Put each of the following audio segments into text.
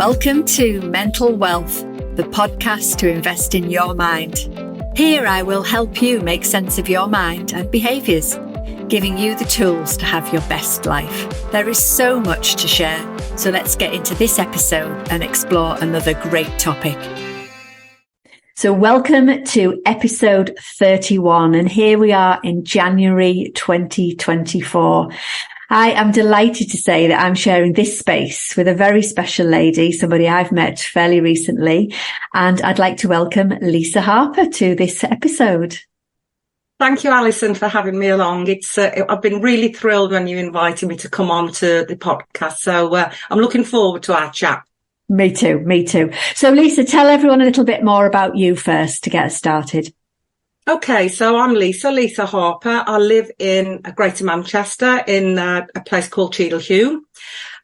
Welcome to Mental Wealth, the podcast to invest in your mind. Here I will help you make sense of your mind and behaviours, giving you the tools to have your best life. There is so much to share, so let's get into this episode and explore another great topic. So welcome to episode 31, and here we are in January 2024. I am delighted to say that I'm sharing this space with a very special lady, somebody I've met fairly recently, and I'd like to welcome Lisa Harper to this episode. Thank you, Alison, for having me along. I've been really thrilled when you invited me to come on to the podcast, so I'm looking forward to our chat. Me too. So Lisa, tell everyone a little bit more about you first to get us started. Okay, so I'm Lisa Harper. I live in Greater Manchester in a place called Cheadle-Hulme.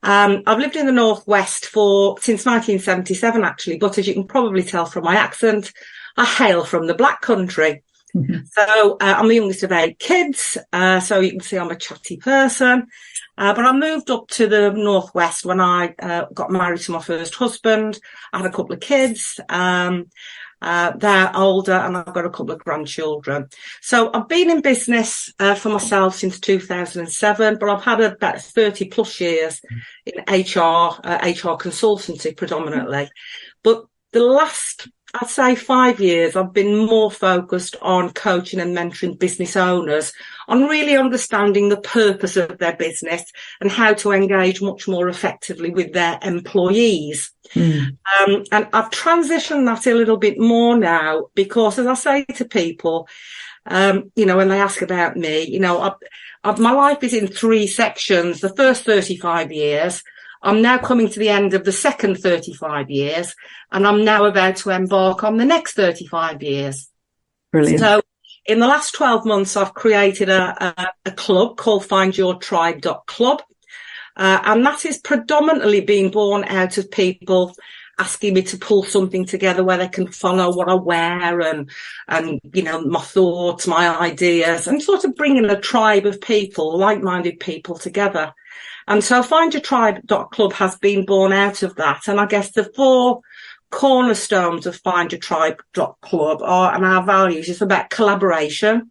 I've lived in the Northwest since 1977, actually, but as you can probably tell from my accent, I hail from the Black Country. Mm-hmm. So I'm the youngest of 8 kids, so you can see I'm a chatty person. But I moved up to the Northwest when I got married to my first husband. I had a couple of kids. They're older and I've got a couple of grandchildren. So I've been in business for myself since 2007, but I've had about 30 plus years in HR consultancy predominantly. But the last, I'd say 5 years, I've been more focused on coaching and mentoring business owners on really understanding the purpose of their business and how to engage much more effectively with their employees. And I've transitioned that a little bit more now because, as I say to people, when they ask about me, my life is in 3 sections. The first 35 years, I'm now coming to the end of the second 35 years, and I'm now about to embark on the next 35 years. Brilliant. So in the last 12 months, I've created a club called findyourtribe.club. And that is predominantly being born out of people asking me to pull something together where they can follow what I wear and my thoughts, my ideas, and sort of bringing a tribe of people, like-minded people together. And so findyourtribe.club has been born out of that. And I guess the 4 cornerstones of findyourtribe.club and our values is about collaboration.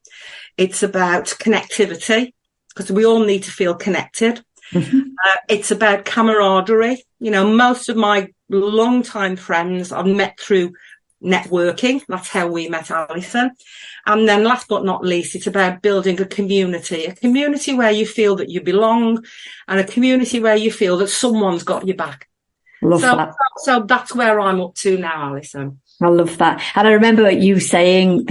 It's about connectivity, because we all need to feel connected. Mm-hmm. It's about camaraderie. Most of my long-time friends I've met through networking. That's how we met, Alison. And then last but not least, it's about building a community where you feel that you belong, and a community where you feel that someone's got your back. Love that. So that's where I'm up to now, Alison. I love that. And I remember you saying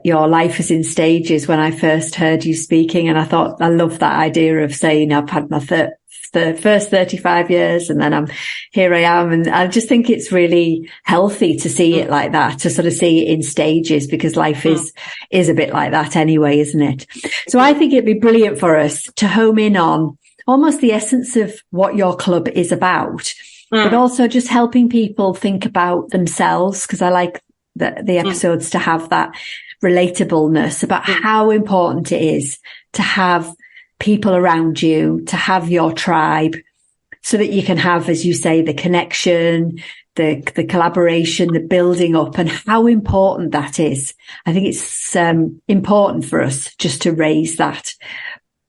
your life is in stages when I first heard you speaking. And I thought, I love that idea of saying I've had my first 35 years and then here I am. And I just think it's really healthy to see it like that, to sort of see it in stages, because life is a bit like that anyway, isn't it? So I think it'd be brilliant for us to home in on almost the essence of what your club is about, but also just helping people think about themselves, because I like the episodes to have that relatableness about how important it is to have people around you, to have your tribe, so that you can have, as you say, the connection, the collaboration, the building up, and how important that is. I think it's important for us just to raise that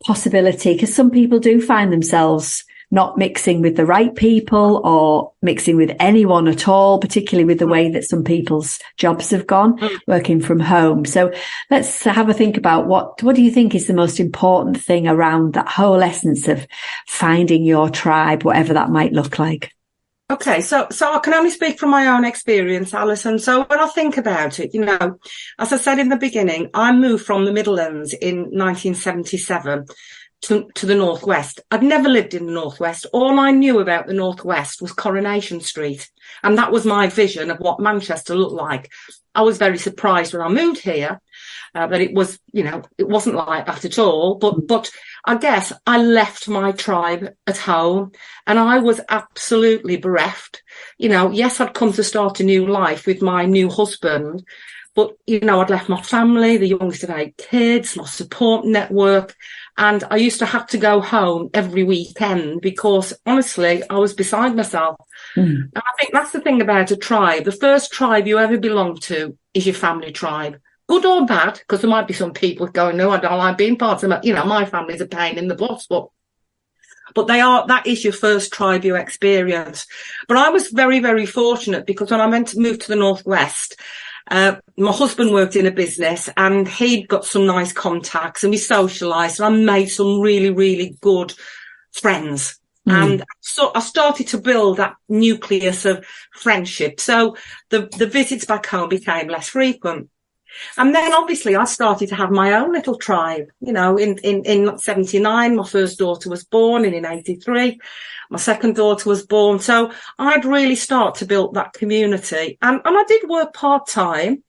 possibility, because some people do find themselves not mixing with the right people or mixing with anyone at all, particularly with the way that some people's jobs have gone, working from home. So let's have a think about what do you think is the most important thing around that whole essence of finding your tribe, whatever that might look like? Okay, so I can only speak from my own experience, Alison. So when I think about it, as I said in the beginning, I moved from the Midlands in 1977 to the Northwest. I'd never lived in the Northwest. All I knew about the Northwest was Coronation Street. And that was my vision of what Manchester looked like. I was very surprised when I moved here that it was, it wasn't like that at all. But I guess I left my tribe at home and I was absolutely bereft. Yes, I'd come to start a new life with my new husband, But, I'd left my family, the youngest of 8 kids, my support network, and I used to have to go home every weekend because, honestly, I was beside myself. And I think that's the thing about a tribe. The first tribe you ever belong to is your family tribe. Good or bad, because there might be some people going, no, I don't like being part of it. My family's a pain in the butt, but that is your first tribe you experience. But I was very, very fortunate because when I went to move to the Northwest, my husband worked in a business and he'd got some nice contacts and we socialised and I made some really, really good friends. And so I started to build that nucleus of friendship. So the visits back home became less frequent. And then obviously I started to have my own little tribe, in 79, my first daughter was born, and in 83, my second daughter was born. So I'd really start to build that community. And I did work part-time.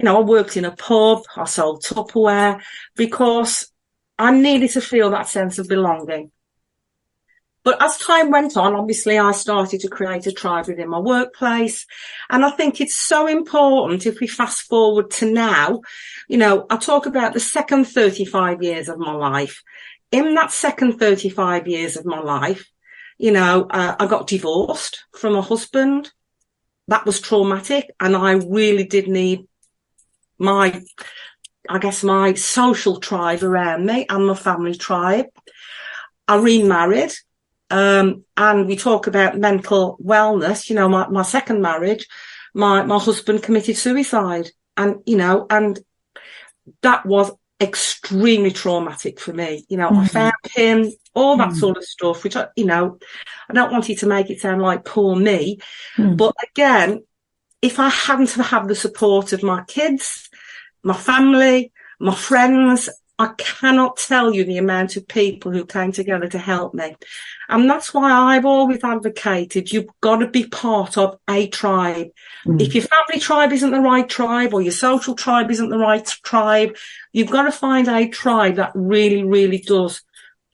I worked in a pub, I sold Tupperware because I needed to feel that sense of belonging. But as time went on, obviously, I started to create a tribe within my workplace. And I think it's so important if we fast forward to now, I talk about the second 35 years of my life. In that second 35 years of my life, I got divorced from a husband. That was traumatic. And I really did need my social tribe around me and my family tribe. I remarried. And we talk about mental wellness, my second marriage, my husband committed suicide and that was extremely traumatic for me. I found him, all that sort of stuff, which I don't want you to make it sound like poor me. But again, if I hadn't have had the support of my kids, my family, my friends, I cannot tell you the amount of people who came together to help me. And that's why I've always advocated you've got to be part of a tribe. If your family tribe isn't the right tribe or your social tribe isn't the right tribe, you've got to find a tribe that really, really does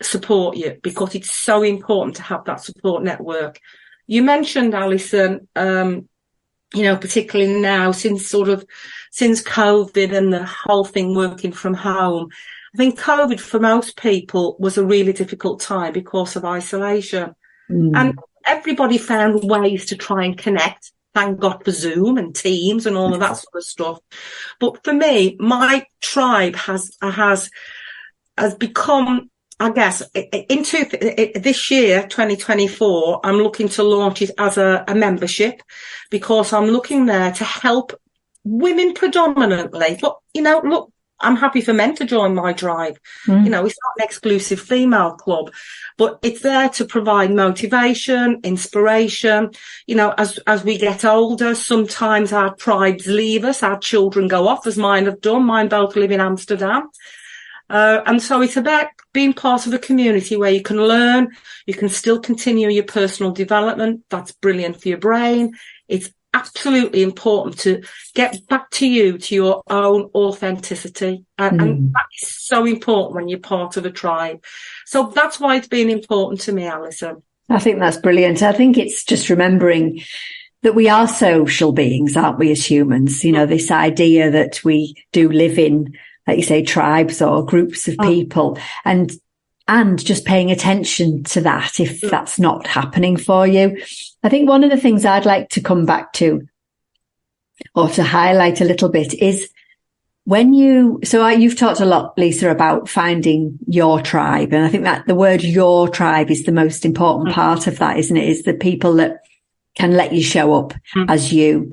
support you because it's so important to have that support network. You mentioned, Alison, particularly now since COVID and the whole thing working from home. I think COVID for most people was a really difficult time because of isolation. And everybody found ways to try and connect. Thank God for Zoom and Teams and all of that sort of stuff. But for me, my tribe has become, I guess, this year, 2024, I'm looking to launch it as a membership because I'm looking there to help women predominantly. But, look, I'm happy for men to join my tribe. It's not an exclusive female club, but it's there to provide motivation, inspiration. As we get older, sometimes our tribes leave us, our children go off, as mine have done. Mine both live in Amsterdam. And so it's about being part of a community where you can learn, you can still continue your personal development. That's brilliant for your brain. It's absolutely important to get back to your own authenticity. And that is so important when you're part of a tribe. So that's why it's been important to me, Alison. I think that's brilliant. I think it's just remembering that we are social beings, aren't we, as humans? This idea that we do live in, like you say, tribes or groups of people and just paying attention to that if that's not happening for you. I think one of the things I'd like to come back to or to highlight a little bit is you've talked a lot, Lisa, about finding your tribe. And I think that the word your tribe is the most important part of that, isn't it? Is the people that can let you show up as you,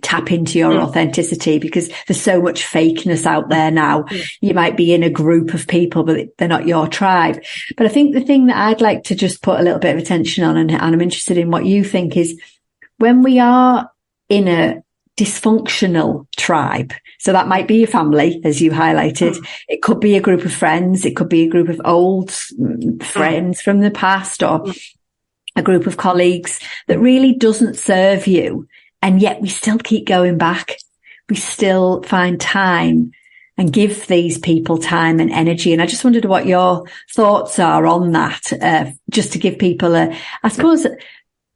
tap into your authenticity, because there's so much fakeness out there now. You might be in a group of people, but they're not your tribe. But I think the thing that I'd like to just put a little bit of attention on, and I'm interested in what you think, is when we are in a dysfunctional tribe. So that might be your family, as you highlighted. It could be a group of friends. It could be a group of old friends from the past, or a group of colleagues that really doesn't serve you. And yet we still keep going back. We still find time and give these people time and energy. And I just wondered what your thoughts are on that, just to give people I suppose,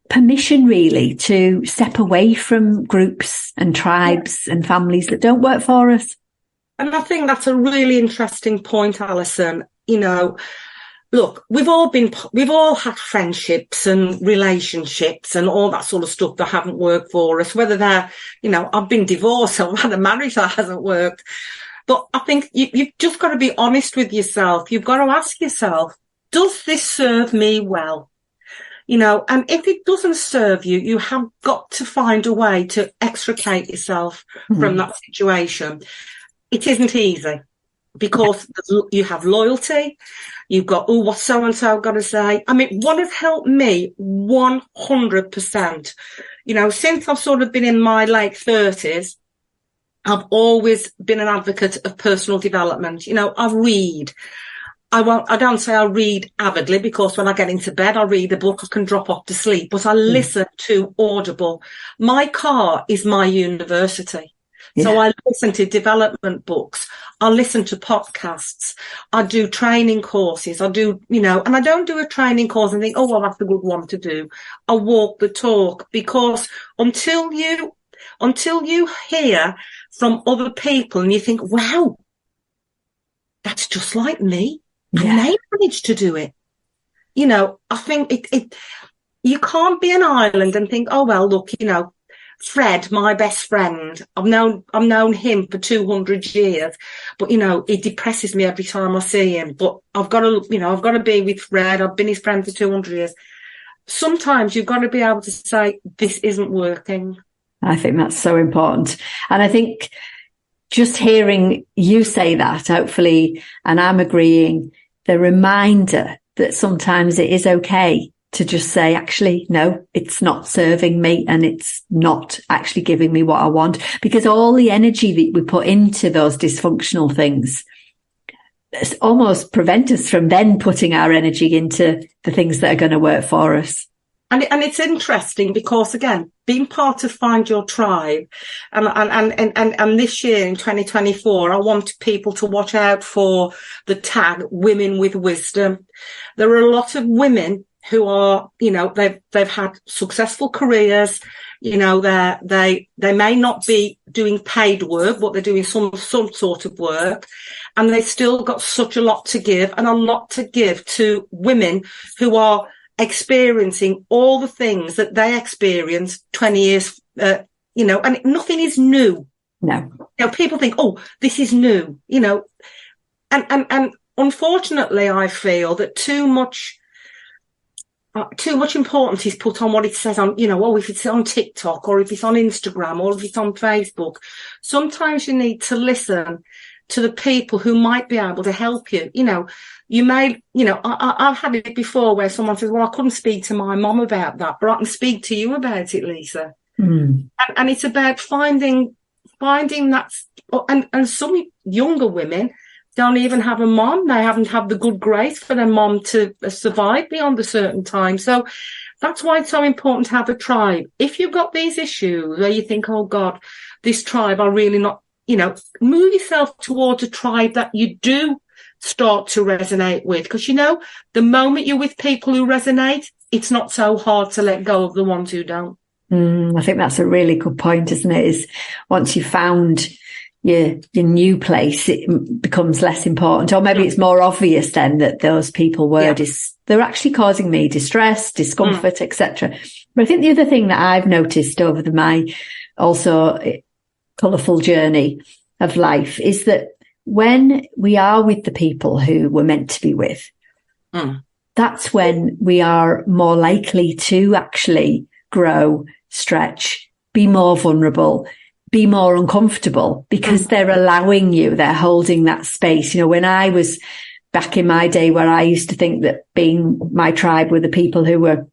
permission really to step away from groups and tribes and families that don't work for us. And I think that's a really interesting point, Alison. You know, look, we've all had friendships and relationships and all that sort of stuff that haven't worked for us, whether they're, you know, I've been divorced, I've had a marriage that hasn't worked. But I think you've just got to be honest with yourself. You've got to ask yourself, does this serve me well? You know, and if it doesn't serve you, you have got to find a way to extricate yourself from that situation. It isn't easy because you have loyalty. You've got, oh, what's so-and-so got to say? I mean, what has helped me 100%, you know, since I've sort of been in my late 30s, I've always been an advocate of personal development. You know, I read. I don't say I read avidly because when I get into bed, I read a book, I can drop off to sleep, but I listen to Audible. My car is my university. Yeah. So I listen to development books. I listen to podcasts. I do training courses. I do, you know, and I don't do a training course and think, oh, well, that's a good one to do. I walk the talk because until you hear from other people and you think, wow, that's just like me. And they managed to do it. You know, I think you can't be an island and think, oh, well, look, you know, Fred, my best friend, I've known him for 200 years, but, you know, it depresses me every time I see him. But I've got to be with Fred. I've been his friend for 200 years. Sometimes you've got to be able to say, this isn't working. I think that's so important. And I think just hearing you say that, hopefully, and I'm agreeing, the reminder that sometimes it is okay to just say, actually, no, it's not serving me and it's not actually giving me what I want, because all the energy that we put into those dysfunctional things almost prevent us from then putting our energy into the things that are going to work for us. And it's interesting because, again, being part of Find Your Tribe, and this year in 2024, I want people to watch out for the tag Women with Wisdom. There are a lot of women who are, you know, they've had successful careers. You know, they may not be doing paid work, but they're doing some sort of work, and they still got such a lot to give, and a lot to give to women who are experiencing all the things that they experienced 20 years, you know, and nothing is new. No. You know, people think, oh, this is new, you know, and unfortunately I feel that too much importance is put on what it says on, you know, oh, if it's on TikTok or if it's on Instagram or if it's on Facebook. Sometimes you need to listen to the people who might be able to help you. You know, you may, you know, I've had it before where someone says, well, I couldn't speak to my mom about that, but I can speak to you about it, Lisa. And it's about finding that, and some younger women don't even have a mom. They haven't had the good grace for their mom to survive beyond a certain time. So that's why it's so important to have a tribe. If you've got these issues where you think, oh God, this tribe are really not, you know, move yourself towards a tribe that you do start to resonate with. Because, you know, the moment you're with people who resonate, it's not so hard to let go of the ones who don't. I think that's a really good point, isn't it? Is once you've found your new place, it becomes less important. Or maybe it's more obvious then that those people they're actually causing me distress, discomfort, etc. But I think the other thing that I've noticed over my also colourful journey of life is that when we are with the people who we're meant to be with, that's when we are more likely to actually grow, stretch, be more vulnerable, be more uncomfortable, because they're allowing you, they're holding that space. You know, when I was back in my day where I used to think that being my tribe were the people who were,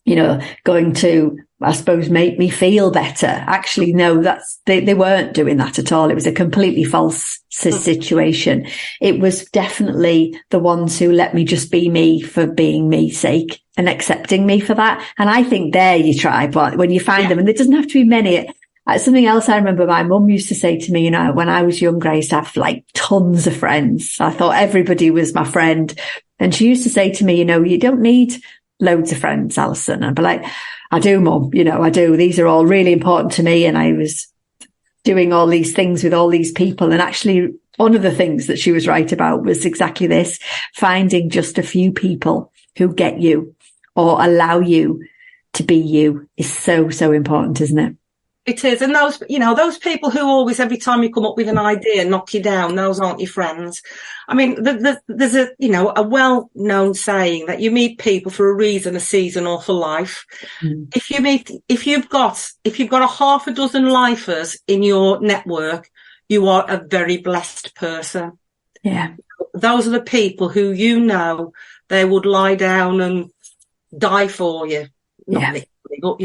you know, going to, I suppose, make me feel better. Actually, no, they weren't doing that at all. It was a completely false situation. It was definitely the ones who let me just be me for being me's sake and accepting me for that. And I think they're your tribe when you find them, and there doesn't have to be many. Something else I remember my mum used to say to me, you know, when I was younger, I used to have like tons of friends. I thought everybody was my friend. And she used to say to me, you know, you don't need loads of friends, Alison. I'd be like, I do, Mum, I do. These are all really important to me. And I was doing all these things with all these people. And actually, one of the things that she was right about was exactly this: finding just a few people who get you or allow you to be you is so, so important, isn't it? It is. And those people who always, every time you come up with an idea, knock you down, those aren't your friends. I mean, there's a well-known saying that you meet people for a reason, a season, or for life. Mm. If you've got a half a dozen lifers in your network, you are a very blessed person. Yeah. Those are the people who, they would lie down and die for you. Not literally, but,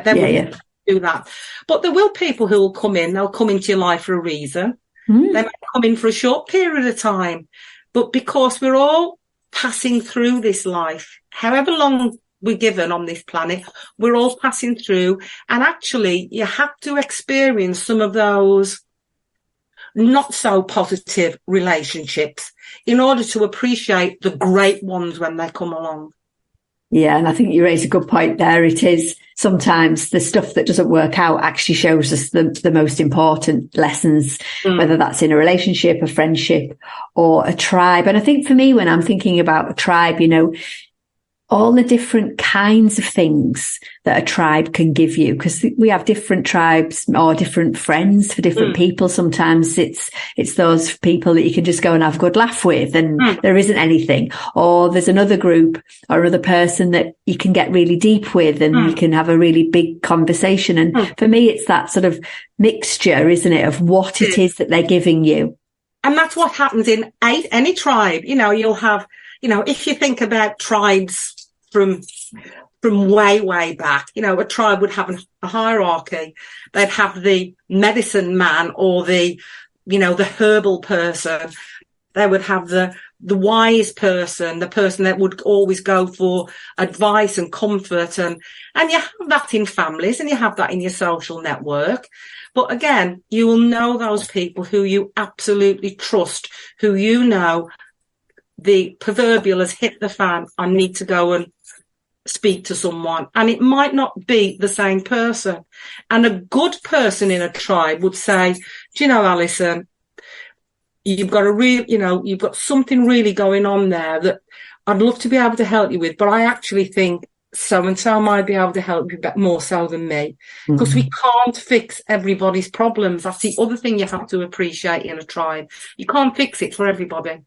they would do that. But there will people who will come in, they'll come into your life for a reason. Mm. They might come in for a short period of time. But because we're all passing through this life, however long we're given on this planet, we're all passing through. And actually, you have to experience some of those not so positive relationships in order to appreciate the great ones when they come along. Yeah, and I think you raise a good point there. It is sometimes the stuff that doesn't work out actually shows us the most important lessons, whether that's in a relationship, a friendship, or a tribe. And I think for me, when I'm thinking about a tribe, all the different kinds of things that a tribe can give you, because we have different tribes or different friends for different people. Sometimes it's those people that you can just go and have a good laugh with and there isn't anything, or there's another group or another person that you can get really deep with and you can have a really big conversation. And for me, it's that sort of mixture, isn't it, of what it is that they're giving you. And that's what happens in any tribe. You'll have, if you think about tribes from way, way back, a tribe would have a hierarchy. They'd have the medicine man or the herbal person. They would have the wise person, the person that would always go for advice and comfort. And you have that in families and you have that in your social network. But again, you will know those people who you absolutely trust, who the proverbial has hit the fan. I need to go and speak to someone. And it might not be the same person. And a good person in a tribe would say, do you know, Alison, you've got you've got something really going on there that I'd love to be able to help you with, but I actually think so-and-so might be able to help you more so than me. Because we can't fix everybody's problems. That's the other thing you have to appreciate in a tribe. You can't fix it for everybody.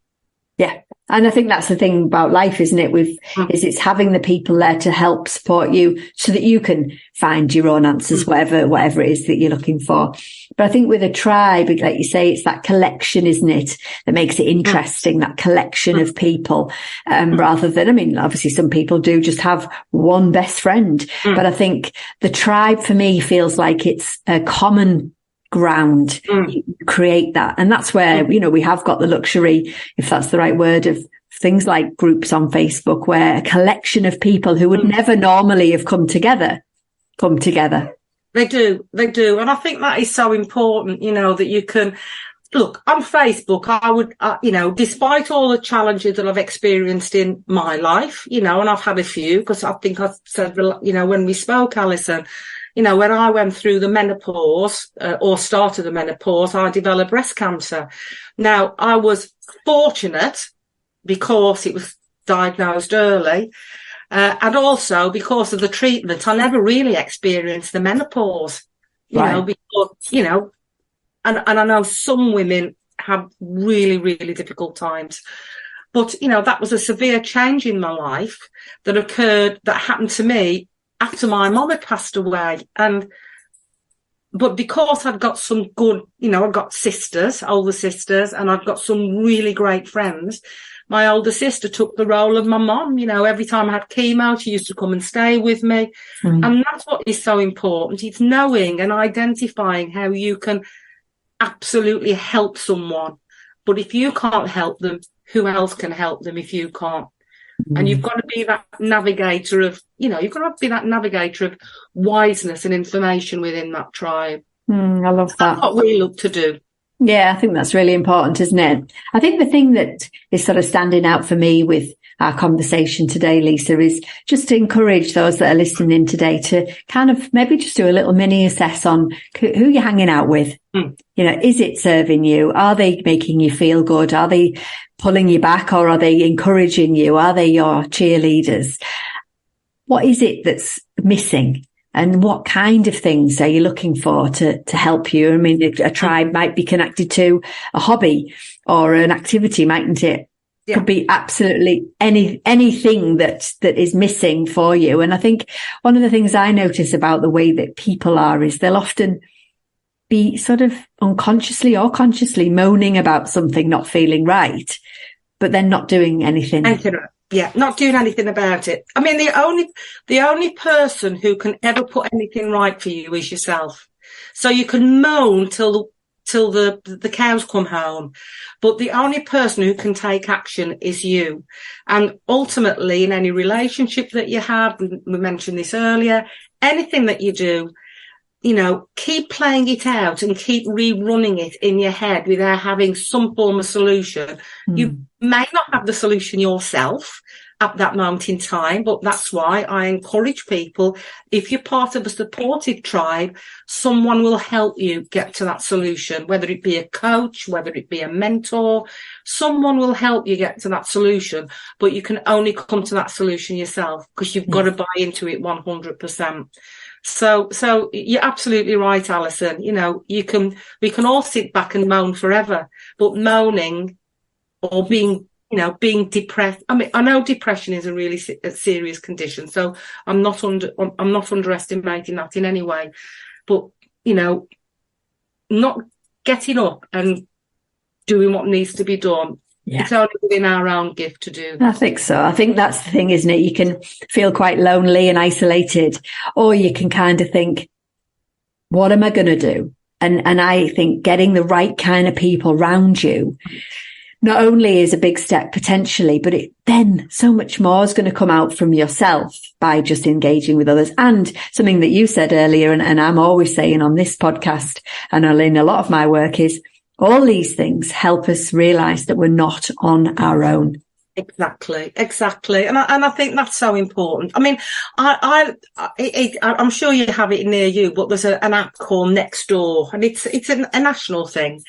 Yeah. And I think that's the thing about life, isn't it? Is it's having the people there to help support you so that you can find your own answers, whatever it is that you're looking for. But I think with a tribe, like you say, it's that collection, isn't it, that makes it interesting, that collection of people, rather than, obviously some people do just have one best friend, but I think the tribe for me feels like it's a common ground. You create that, and that's where we have got the luxury, if that's the right word, of things like groups on Facebook where a collection of people who would never normally have come together. They do, and I think that is so important, that you can look on Facebook. I would despite all the challenges that I've experienced in my life, and I've had a few, because I think I've said, when we spoke, Alison, when I went through the menopause or started the menopause, I developed breast cancer. Now, I was fortunate because it was diagnosed early, and also because of the treatment. I never really experienced the menopause, because, and I know some women have really, really difficult times. But, that was a severe change in my life that happened to me after my mum had passed away. But because I've got some good, I've got sisters, older sisters, and I've got some really great friends. My older sister took the role of my mum. Every time I had chemo, she used to come and stay with me. And that's what is so important. It's knowing and identifying how you can absolutely help someone. But if you can't help them, who else can help them if you can't? And you've got to be that navigator of, wiseness and information within that tribe. I love that. That's what we look to do. Yeah, I think that's really important, isn't it? I think the thing that is sort of standing out for me with our conversation today, Lisa, is just to encourage those that are listening today to kind of maybe just do a little mini assess on who you're hanging out with. You know, is it serving you? Are they making you feel good? Are they pulling you back, or are they encouraging you? Are they your cheerleaders? What is it that's missing? And what kind of things are you looking for to help you? I mean, a tribe might be connected to a hobby or an activity, mightn't it? Yeah. Could be absolutely anything that is missing for you. And I think one of the things I notice about the way that people are is they'll often be sort of unconsciously or consciously moaning about something not feeling right, but then not doing anything. Yeah, not doing anything about it. I mean, the only person who can ever put anything right for you is yourself. So you can moan till the cows come home, but the only person who can take action is you. And ultimately, in any relationship that you have, we mentioned this earlier, anything that you do, you know, keep playing it out and keep rerunning it in your head without having some form of solution. You may not have the solution yourself at that moment in time, but that's why I encourage people, if you're part of a supportive tribe, someone will help you get to that solution, whether it be a coach, whether it be a mentor, someone will help you get to that solution, but you can only come to that solution yourself, because you've got to buy into it 100%. So you're absolutely right, Alison. You know, we can all sit back and moan forever, but moaning or being depressed. I mean, I know depression is a really serious condition, so I'm not underestimating that in any way, but, you know, not getting up and doing what needs to be done. Yeah. It's only within our own gift to do that. I think so. I think that's the thing, isn't it? You can feel quite lonely and isolated, or you can kind of think, what am I going to do? And I think getting the right kind of people around you not only is a big step potentially, but then so much more is going to come out from yourself by just engaging with others. And something that you said earlier, and I'm always saying on this podcast and in a lot of my work, is all these things help us realize that we're not on our own. Exactly. And I think that's so important. I mean, I'm sure you have it near you, but there's an app called Nextdoor, and it's a national thing.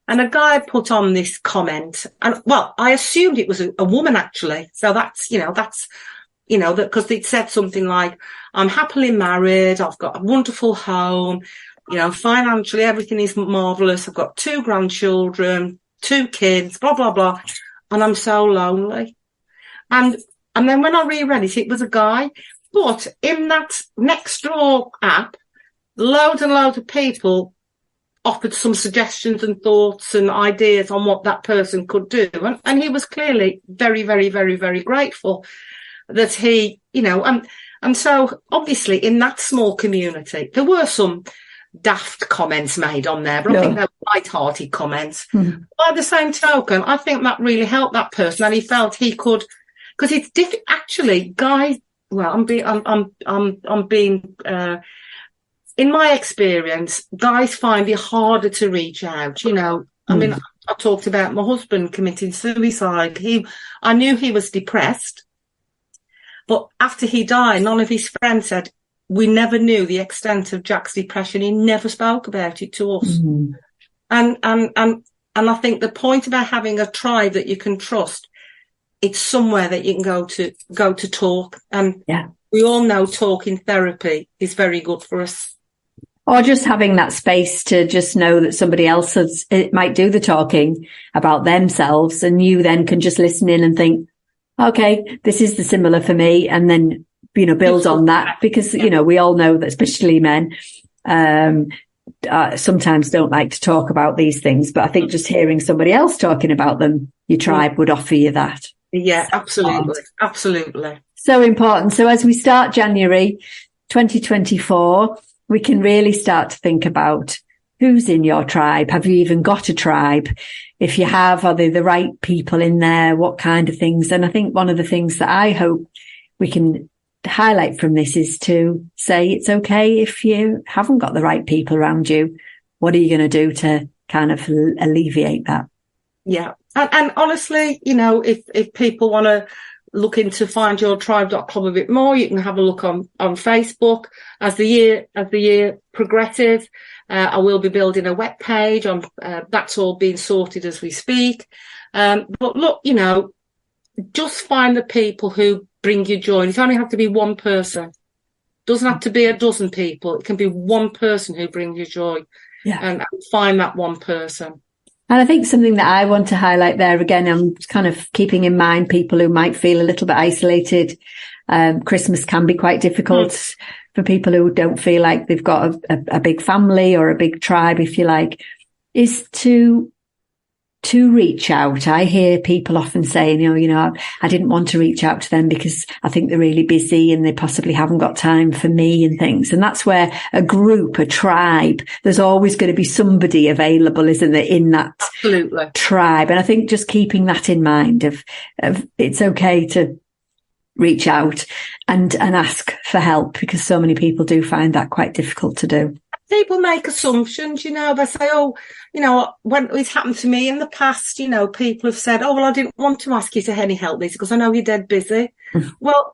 And a guy put on this comment, and well, I assumed it was a woman actually. So that's because it said something like, I'm happily married, I've got a wonderful home, you know, financially everything is marvelous. I've got 2 grandchildren, 2 kids, blah, blah, blah. And I'm so lonely. And then when I reread it, it was a guy. But in that Nextdoor app, loads and loads of people offered some suggestions and thoughts and ideas on what that person could do. And he was clearly very, very, very, very grateful that he, you know, and so obviously in that small community, there were some daft comments made on there, but I think they're light-hearted comments. By the same token, I think that really helped that person, and he felt he could, because it's actually, guys. Well, I'm being. In my experience, guys find it harder to reach out. You know, I mean, I talked about my husband committing suicide. I knew he was depressed, but after he died, none of his friends said, we never knew the extent of Jack's depression. He never spoke about it to us. And I think the point about having a tribe that you can trust, it's somewhere that you can go to talk. And we all know talking therapy is very good for us. Or just having that space to just know that somebody else might do the talking about themselves, and you then can just listen in and think, okay, this is the similar for me. And then, you know, build on that, because, you know, we all know that especially men sometimes don't like to talk about these things. But I think just hearing somebody else talking about them, your tribe would offer you that. Yeah, absolutely. Absolutely. So important. So as we start January 2024, we can really start to think about who's in your tribe. Have you even got a tribe? If you have, are they the right people in there? What kind of things? And I think one of the things that I hope we can highlight from this is to say it's okay if you haven't got the right people around you. What are you going to do to kind of alleviate that? Yeah. And honestly, you know, if people want to looking to find your tribe.club a bit more, you can have a look on Facebook. As the year progresses, I will be building a web page on, that's all being sorted as we speak. But look, just find the people who bring you joy. It only have to be one person. Doesn't have to be a dozen people. It can be one person who brings you joy. Yeah. And find that one person. And I think something that I want to highlight there, again, I'm kind of keeping in mind people who might feel a little bit isolated. Christmas can be quite difficult for people who don't feel like they've got a big family or a big tribe, if you like, is to reach out. I hear people often saying, I didn't want to reach out to them because I think they're really busy and they possibly haven't got time for me and things. And that's where a group, a tribe, there's always going to be somebody available, isn't there, in that Absolutely. Tribe. And I think just keeping that in mind of it's okay to reach out and ask for help, because so many people do find that quite difficult to do. People make assumptions, they say, when it's happened to me in the past, people have said, oh, well, I didn't want to ask you to any help this because I know you're dead busy. Well,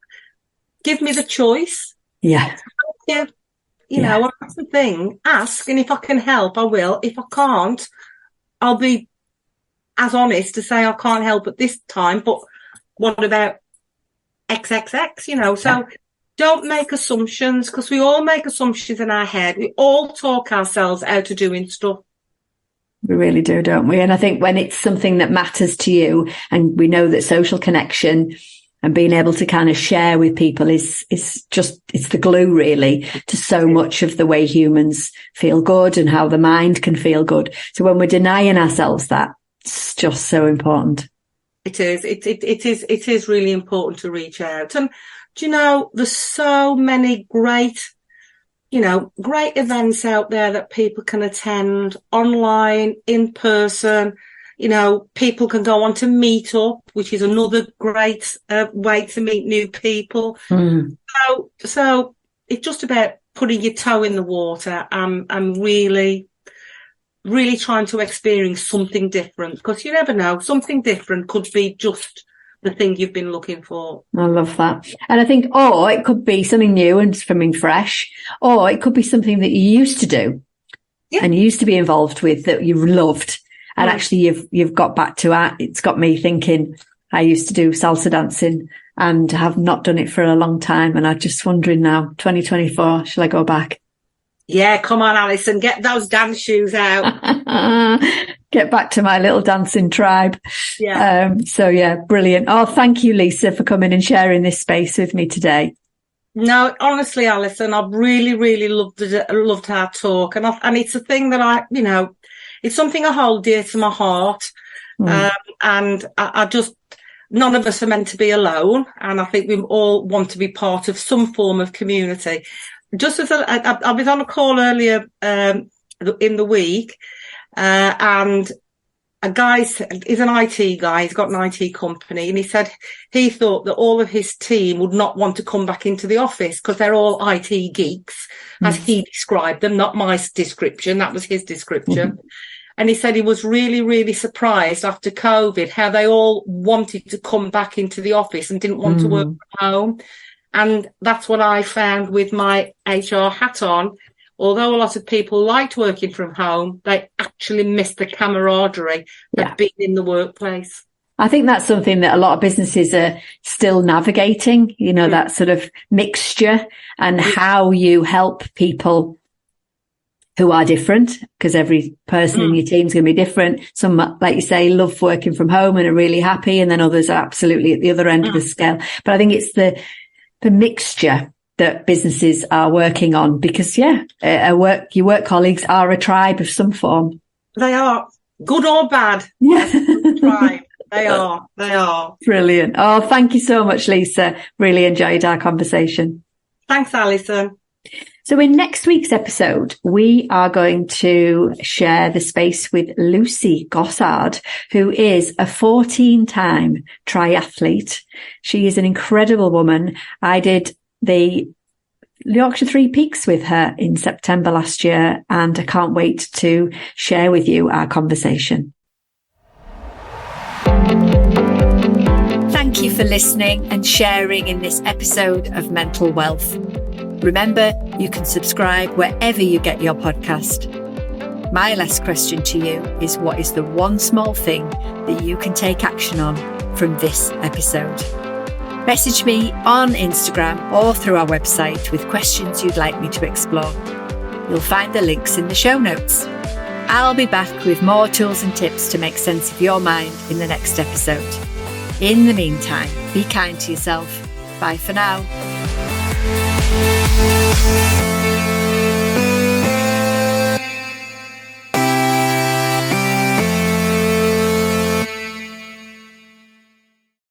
give me the choice. Yeah. Yeah. That's the thing. Ask, and if I can help, I will. If I can't, I'll be as honest to say I can't help at this time, but what about XXX, so... Yeah. Don't make assumptions, because we all make assumptions in our head. We all talk ourselves out of doing stuff. We really do, don't we? And I think when it's something that matters to you, and we know that social connection and being able to kind of share with people is just, it's the glue really to so much of the way humans feel good and how the mind can feel good. So when we're denying ourselves that, it's just so important. It is. It is really important to reach out. And there's so many great events out there that people can attend online, in person. People can go on to Meetup, which is another great way to meet new people. So it's just about putting your toe in the water and really, really trying to experience something different, because you never know, something different could be just the thing you've been looking for. I love that. And I think, it could be something new and something fresh, or it could be something that you used to do and you used to be involved with that you've loved. And actually you've got back to it. It's got me thinking, I used to do salsa dancing and have not done it for a long time. And I'm just wondering now, 2024, shall I go back? Yeah, come on, Alison, get those dance shoes out. Get back to my little dancing tribe. Yeah. Brilliant. Oh, thank you, Lisa, for coming and sharing this space with me today. No, honestly, Alison, I've really, really loved our talk. And it's a thing that it's something I hold dear to my heart. And I just, none of us are meant to be alone. And I think we all want to be part of some form of community. Just as I was on a call earlier in the week, and a guy is an IT guy. He's got an IT company, and he said he thought that all of his team would not want to come back into the office because they're all IT geeks, as he described them. Not my description; that was his description. And he said he was really, really surprised after COVID how they all wanted to come back into the office and didn't want to work from home. And that's what I found with my HR hat on. Although a lot of people liked working from home, they actually missed the camaraderie of being in the workplace. I think that's something that a lot of businesses are still navigating, that sort of mixture and how you help people who are different, because every person in your team is going to be different. Some, like you say, love working from home and are really happy, and then others are absolutely at the other end of the scale. But I think it's the mixture that businesses are working on, because your work colleagues are a tribe of some form. They are, good or bad. Yeah. Tribe. They are. Brilliant. Oh, thank you so much, Lisa. Really enjoyed our conversation. Thanks, Alison. So in next week's episode, we are going to share the space with Lucy Gossard, who is a 14-time triathlete. She is an incredible woman. I did the Yorkshire Three Peaks with her in September last year, and I can't wait to share with you our conversation. Thank you for listening and sharing in this episode of Mental Wealth. Remember, you can subscribe wherever you get your podcast. My last question to you is, what is the one small thing that you can take action on from this episode? Message me on Instagram or through our website with questions you'd like me to explore. You'll find the links in the show notes. I'll be back with more tools and tips to make sense of your mind in the next episode. In the meantime, be kind to yourself. Bye for now.